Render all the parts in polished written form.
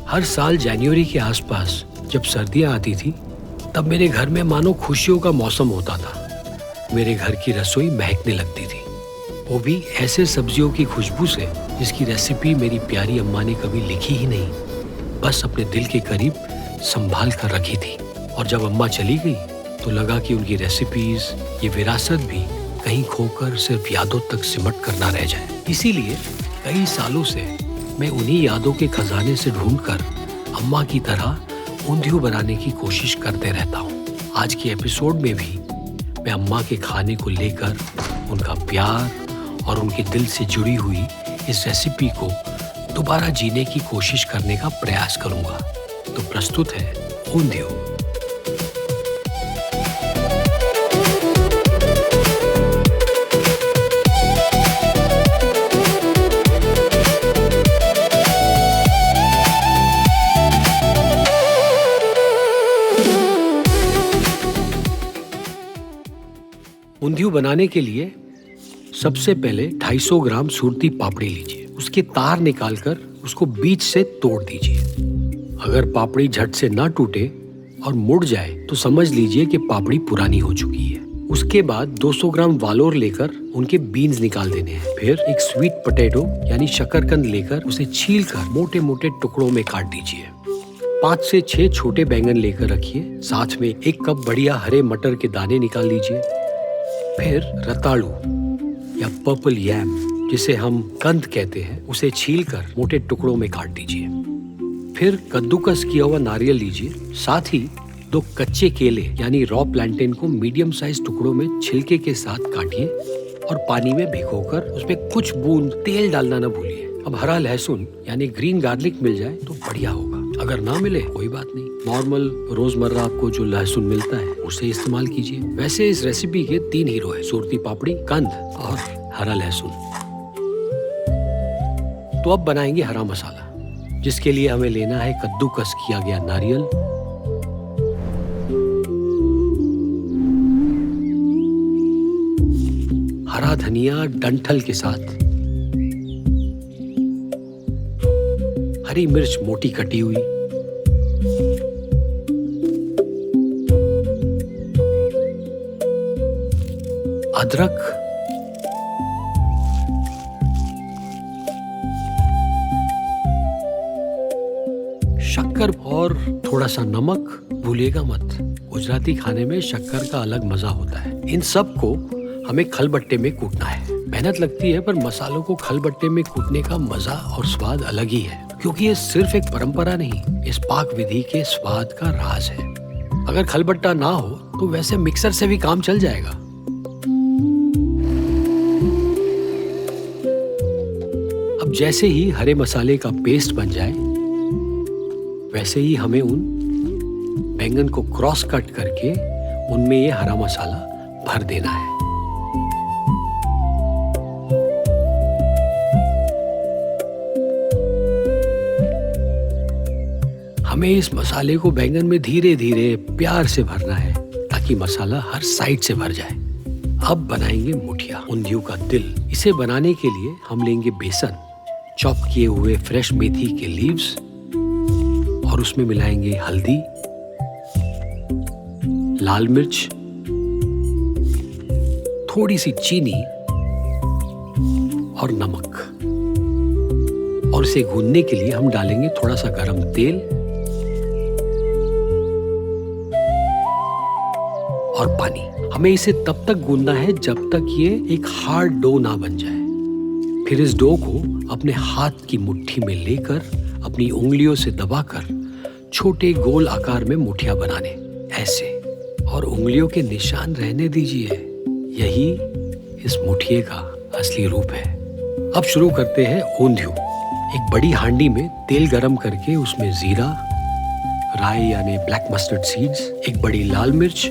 हर साल जनवरी के आसपास जब सर्दियां आती थी, तब मेरे घर में मानो खुशियों का मौसम होता था। मेरे घर की रसोई महकने लगती थी, वो भी ऐसे सब्जियों की खुशबू से जिसकी रेसिपी मेरी प्यारी अम्मा ने कभी लिखी ही नहीं, बस अपने दिल के करीब संभाल कर रखी थी। और जब अम्मा चली गई तो लगा कि उनकी रेसिपीज, ये विरासत भी कहीं खोकर सिर्फ यादों तक सिमट कर ना रह जाए। इसीलिए कई सालों से मैं उन्हीं यादों के खजाने से ढूंढकर अम्मा की तरह ऊंधियू बनाने की कोशिश करते रहता हूँ। आज के एपिसोड में भी मैं अम्मा के खाने को लेकर उनका प्यार और उनके दिल से जुड़ी हुई इस रेसिपी को दोबारा जीने की कोशिश करने का प्रयास करूंगा। तो प्रस्तुत है ऊंधियू। ऊंधियू बनाने के लिए सबसे पहले 250 ग्राम सुरती पापड़ी लीजिए। उसके तार निकालकर उसको बीच से तोड़ दीजिए। अगर पापड़ी झट से ना टूटे और मुड़ जाए तो समझ लीजिए कि पापड़ी पुरानी हो चुकी है। उसके बाद 200 ग्राम वालोर लेकर उनके बीन्स निकाल देने हैं। फिर एक स्वीट पोटैटो यानी शकरकंद लेकर उसे छीलकर मोटे मोटे टुकड़ों में काट दीजिए। 5 से 6 छोटे बैंगन लेकर रखिए। साथ में 1 कप बढ़िया हरे मटर के दाने निकाल लीजिए। फिर रताड़ू या पर्पल यैम, जिसे हम कंद कहते हैं, उसे छीलकर मोटे टुकड़ों में काट दीजिए। फिर कद्दूकस किया हुआ नारियल लीजिए। साथ ही 2 कच्चे केले यानी रॉ प्लांटेन को मीडियम साइज टुकड़ों में छिलके के साथ काटिए और पानी में भिगोकर उसमें कुछ बूंद तेल डालना न भूलिए। अब हरा लहसुन यानी ग्रीन गार्लिक मिल जाए तो बढ़िया होगा, अगर ना मिले कोई बात नहीं, नॉर्मल रोजमर्रा आपको जो लहसुन मिलता है उसे इस्तेमाल कीजिए। वैसे इस रेसिपी के 3 हीरो हैं, सुरती पापड़ी, कंद और हरा लहसुन। तो अब बनाएंगे हरा मसाला, जिसके लिए हमें लेना है कद्दूकस किया गया नारियल, हरा धनिया डंठल के साथ, हरी मिर्च मोटी कटी हुई, अदरक, शक्कर और थोड़ा सा नमक। भूलिएगा मत, गुजराती खाने में शक्कर का अलग मजा होता है। इन सब को हमें खलबट्टे में कूटना है। मेहनत लगती है, पर मसालों को खलबट्टे में कूटने का मजा और स्वाद अलग ही है, क्योंकि ये सिर्फ एक परंपरा नहीं, इस पाक विधि के स्वाद का राज है। अगर खलबट्टा ना हो तो वैसे मिक्सर से भी काम चल जाएगा। अब जैसे ही हरे मसाले का पेस्ट बन जाए, वैसे ही हमें उन बैंगन को क्रॉस कट करके उनमें ये हरा मसाला भर देना है। हमें इस मसाले को बैंगन में धीरे धीरे प्यार से भरना है, ताकि मसाला हर साइड से भर जाए। अब बनाएंगे मुठिया, ऊंधियू का दिल। इसे बनाने के लिए हम लेंगे बेसन, चॉप किए हुए फ्रेश मेथी के लीव्स, और उसमें मिलाएंगे हल्दी, लाल मिर्च, थोड़ी सी चीनी और नमक। और इसे गूंदने के लिए हम डालेंगे थोड़ा सा गरम तेल और पानी। हमें इसे तब तक गूंदना है जब तक ये एक हार्ड डो ना बन जाए। फिर इस डो को अपने हाथ की मुट्ठी में लेकर अपनी उंगलियों से दबाकर छोटे गोल आकार में मुठिया बनाने, ऐसे, और उंगलियों के निशान रहने दीजिए। यही इस मुठिए का असली रूप है। अब शुरू करते हैं ऊंधियू। एक बड़ी हांडी में तेल गरम करके उसमें जीरा, राई यानी ब्लैक मस्टर्ड सीड्स, एक बड़ी लाल मिर्च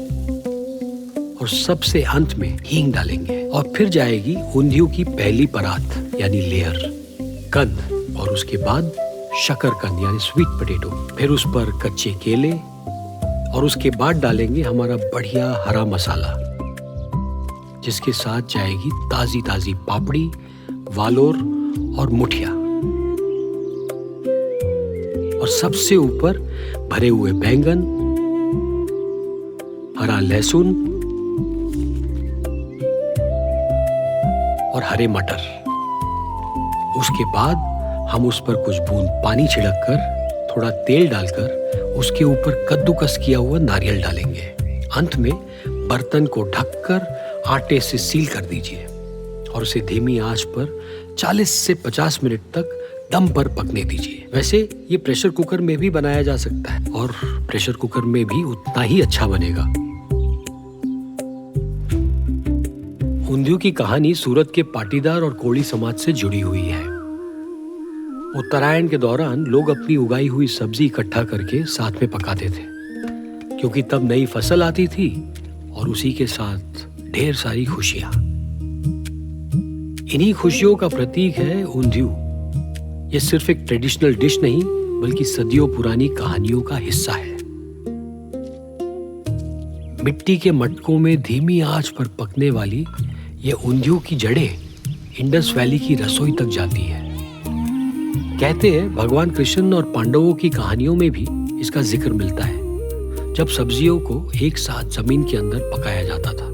और सबसे अंत में हींग डालेंगे। और फिर जाएगी ऊंधियू की पहली परात यानी लेयर, कंद, और उसके बाद शकरकंद यानी स्वीट पोटैटो, फिर उस पर कच्चे केले, और उसके बाद डालेंगे हमारा बढ़िया हरा मसाला, जिसके साथ जाएगी ताजी ताजी पापड़ी, वालोर और मुठिया, और सबसे ऊपर भरे हुए बैंगन, हरा लहसुन और हरे मटर। उसके बाद हम उस पर कुछ बूंद पानी छिड़ककर, थोड़ा तेल डालकर उसके ऊपर कद्दूकस किया हुआ नारियल डालेंगे। अंत में बर्तन को ढककर आटे से सील कर दीजिए और उसे धीमी आंच पर 40 से 50 मिनट तक दम पर पकने दीजिए। वैसे ये प्रेशर कुकर में भी बनाया जा सकता है और प्रेशर कुकर में भी उतना ही अच्छा बनेगा। उंधियू की कहानी सूरत के पाटीदार और कोली समाज से जुड़ी हुई है। उत्तरायण के दौरान लोग अपनी उगाई हुई सब्जी इकट्ठा करके साथ में पकाते थे, क्योंकि तब नई फसल आती थी और उसी के साथ ढेर सारी खुशियां। इन्हीं खुशियों का प्रतीक है उंधियू। ये सिर्फ एक ट्रेडिशनल डिश नहीं, बल्कि सदियों पुरानी कहानियों का हिस्सा है। मिट्टी के मटकों में धीमी आंच पर पकने वाली ये उंधियू की जड़ें इंडस वैली की रसोई तक जाती है। कहते हैं भगवान कृष्ण और पांडवों की कहानियों में भी इसका जिक्र मिलता है, जब सब्जियों को एक साथ जमीन के अंदर पकाया जाता था।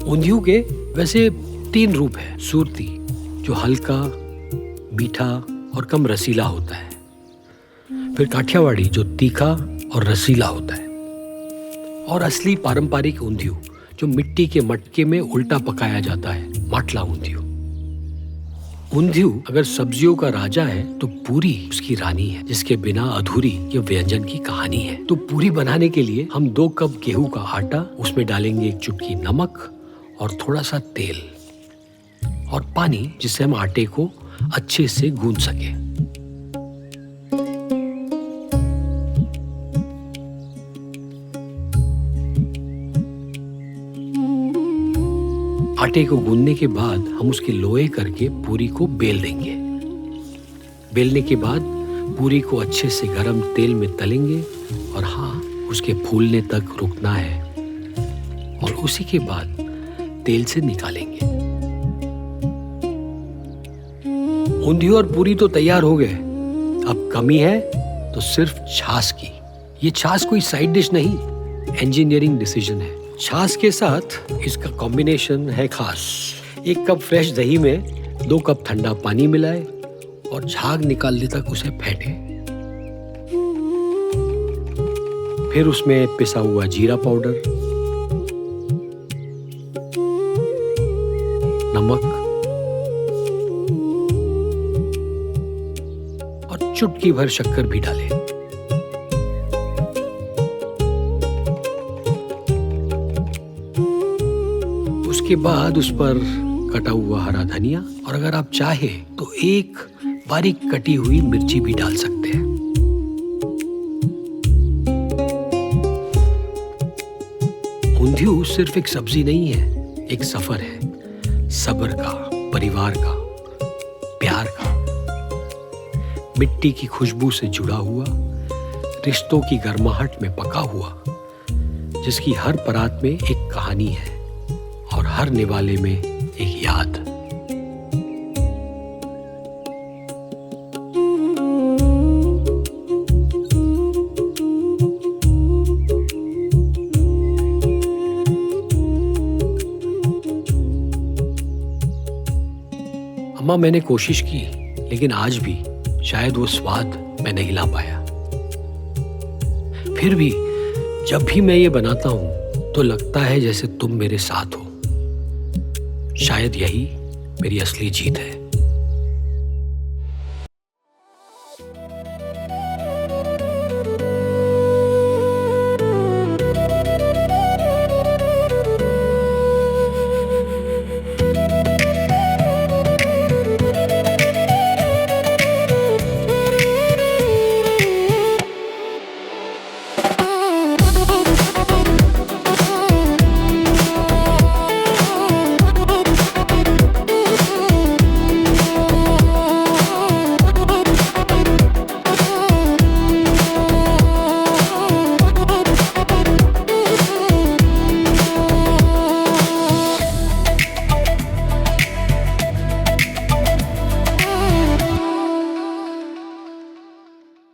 उंधियू के वैसे 3 रूप हैं। सुरती, जो हल्का, मीठा और कम रसीला होता है। फिर काठियावाड़ी, जो तीखा और रसीला होता है। और असली पारंपरिक उंधियू, जो मिट्टी के मटके में उल्टा पकाया जाता है, माटला उंधियू। उंधियू अगर सब्जियों का राजा है तो पूरी उसकी रानी है, जिसके बिना अधूरी ये व्यंजन की कहानी है। तो पूरी बनाने के लिए हम 2 कप गेहूं का आटा, उसमें डालेंगे 1 चुटकी नमक और थोड़ा सा तेल और पानी, जिससे हम आटे को अच्छे से गूंथ सके। आटे को गूंथने के बाद हम उसके लोए करके पूरी को बेल देंगे। बेलने के बाद पूरी को अच्छे से गरम तेल में तलेंगे और हाँ, उसके फूलने तक रुकना है और उसी के बाद तेल से निकालेंगे। उंधियू और पूरी तो तैयार हो गए। अब कमी है तो सिर्फ छाछ की। ये छाछ कोई साइड डिश नहीं, इंजीनियरिंग डिसीजन है। छाछ के साथ इसका कॉम्बिनेशन है खास। 1 कप फ्रेश दही में 2 कप ठंडा पानी मिलाए और झाग निकालने तक उसे फेंटे। फिर उसमें पिसा हुआ जीरा पाउडर, नमक और चुटकी भर शक्कर भी डालें। उसके बाद उस पर कटा हुआ हरा धनिया और अगर आप चाहे तो 1 बारीक कटी हुई मिर्ची भी डाल सकते हैं। उंधियू सिर्फ एक सब्जी नहीं है, एक सफर है, सब्र का, परिवार का, प्यार का, मिट्टी की खुशबू से जुड़ा हुआ, रिश्तों की गर्माहट में पका हुआ, जिसकी हर परात में एक कहानी है और हर निवाले में एक याद। अम्मा, मैंने कोशिश की, लेकिन आज भी शायद वो स्वाद मैं नहीं ला पाया। फिर भी जब भी मैं ये बनाता हूं तो लगता है जैसे तुम मेरे साथ हो। शायद यही मेरी असली जीत है।